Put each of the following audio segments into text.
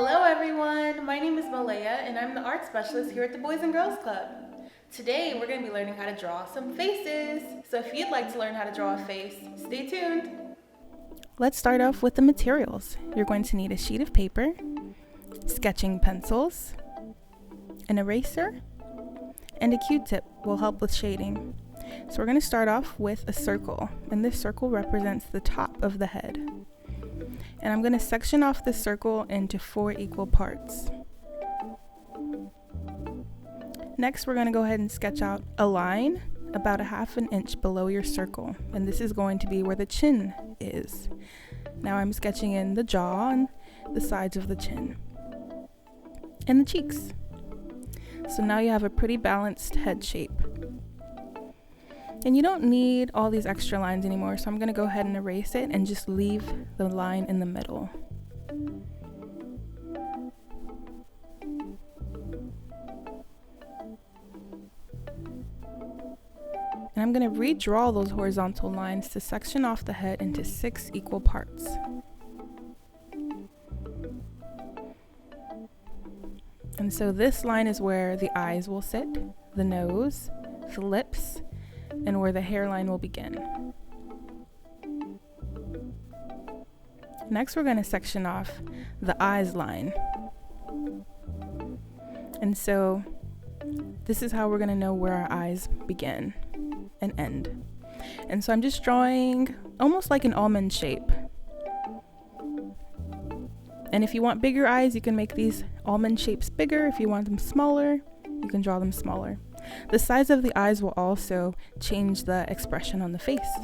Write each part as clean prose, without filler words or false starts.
Hello everyone, my name is Malaya and I'm the art specialist here at the Boys and Girls Club. Today we're going to be learning how to draw some faces. So if you'd like to learn how to draw a face, stay tuned. Let's start off with the materials. You're going to need a sheet of paper, sketching pencils, an eraser, and a Q-tip will help with shading. So we're going to start off with a circle, and this circle represents the top of the head. And I'm going to section off this circle into 4 equal parts. Next, we're going to go ahead and sketch out a line about 1/2 inch below your circle, and this is going to be where the chin is. Now I'm sketching in the jaw and the sides of the chin and the cheeks. So now you have a pretty balanced head shape. And you don't need all these extra lines anymore, so I'm going to go ahead and erase it and just leave the line in the middle. And I'm going to redraw those horizontal lines to section off the head into 6 equal parts. And so this line is where the eyes will sit, the nose, the lips, and where the hairline will begin. Next, we're going to section off the eyes line. And so this is how we're going to know where our eyes begin and end. And so I'm just drawing almost like an almond shape. And if you want bigger eyes, you can make these almond shapes bigger. If you want them smaller, you can draw them smaller. The size of the eyes will also change the expression on the face.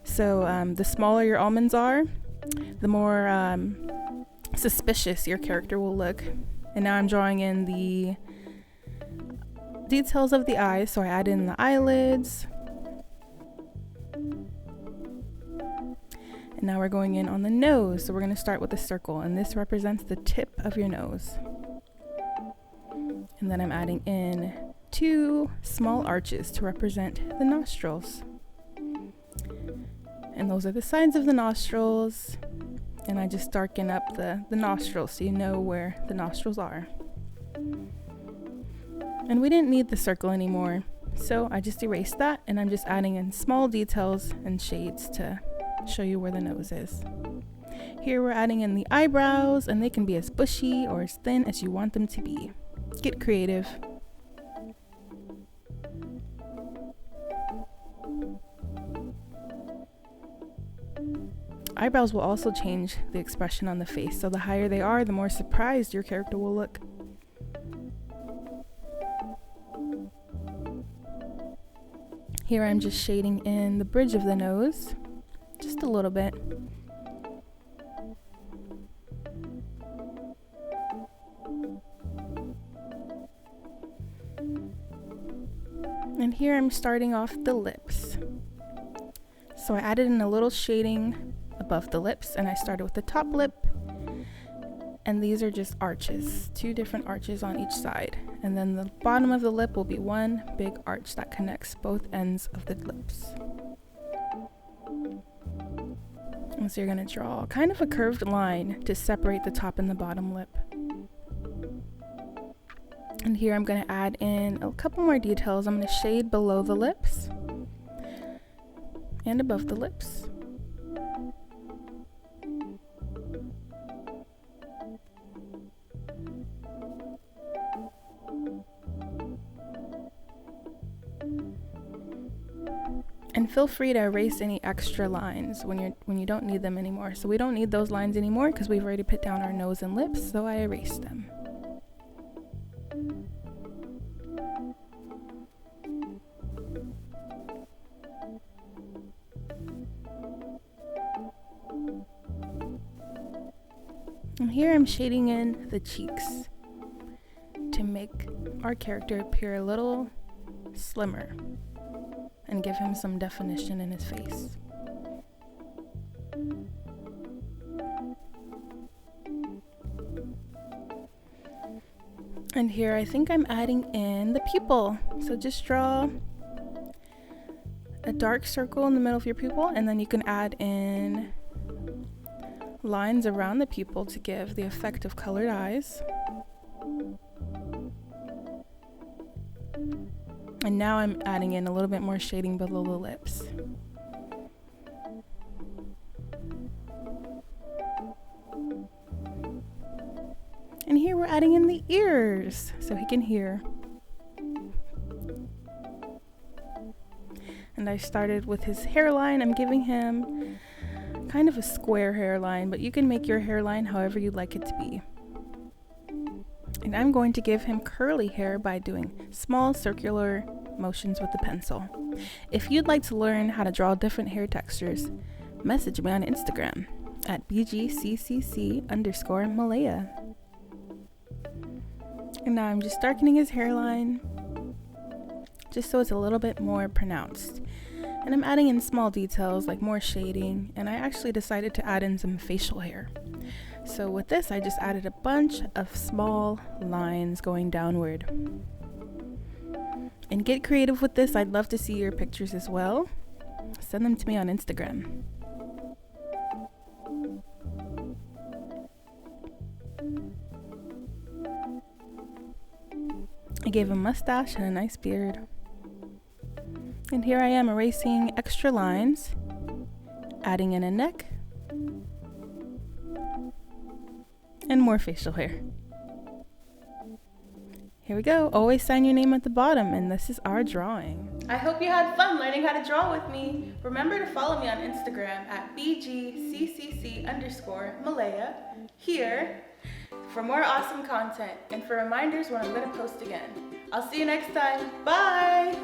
So the smaller your almonds are, the more suspicious your character will look. And now I'm drawing in the details of the eyes. So I add in the eyelids. And now we're going in on the nose. So we're going to start with a circle, and this represents the tip of your nose. And then I'm adding in 2 small arches to represent the nostrils. And those are the sides of the nostrils. And I just darken up the nostrils so you know where the nostrils are. And we didn't need the circle anymore, so I just erased that, and I'm just adding in small details and shades to show you where the nose is. Here we're adding in the eyebrows, and they can be as bushy or as thin as you want them to be. Get creative. Eyebrows will also change the expression on the face, so the higher they are, the more surprised your character will look. Here I'm just shading in the bridge of the nose, just a little bit. And here I'm starting off the lips. So I added in a little shading above the lips, and I started with the top lip, and these are just arches, 2 different arches on each side. And then the bottom of the lip will be one big arch that connects both ends of the lips. And so you're going to draw kind of a curved line to separate the top and the bottom lip. And here I'm going to add in a couple more details. I'm going to shade below the lips and above the lips. And feel free to erase any extra lines when you don't need them anymore. So we don't need those lines anymore because we've already put down our nose and lips, so I erased them. And here I'm shading in the cheeks to make our character appear a little slimmer and give him some definition in his face. And here I think I'm adding in the pupil. So just draw a dark circle in the middle of your pupil, and then you can add in lines around the pupil to give the effect of colored eyes. And now I'm adding in a little bit more shading below the lips. And here we're adding in the ears so he can hear. And I started with his hairline. I'm giving him kind of a square hairline, but you can make your hairline however you'd like it to be. And I'm going to give him curly hair by doing small circular motions with the pencil. If you'd like to learn how to draw different hair textures, message me on Instagram at bgccc_Malaya. And now I'm just darkening his hairline just so it's a little bit more pronounced. And I'm adding in small details like more shading, and I actually decided to add in some facial hair. So with this, I just added a bunch of small lines going downward. And get creative with this. I'd love to see your pictures as well. Send them to me on Instagram. I gave him a mustache and a nice beard. And here I am erasing extra lines, adding in a neck, and more facial hair. Here we go. Always sign your name at the bottom, and this is our drawing. I hope you had fun learning how to draw with me. Remember to follow me on Instagram at bgccc_Malaya here for more awesome content and for reminders when I'm going to post again. I'll see you next time. Bye!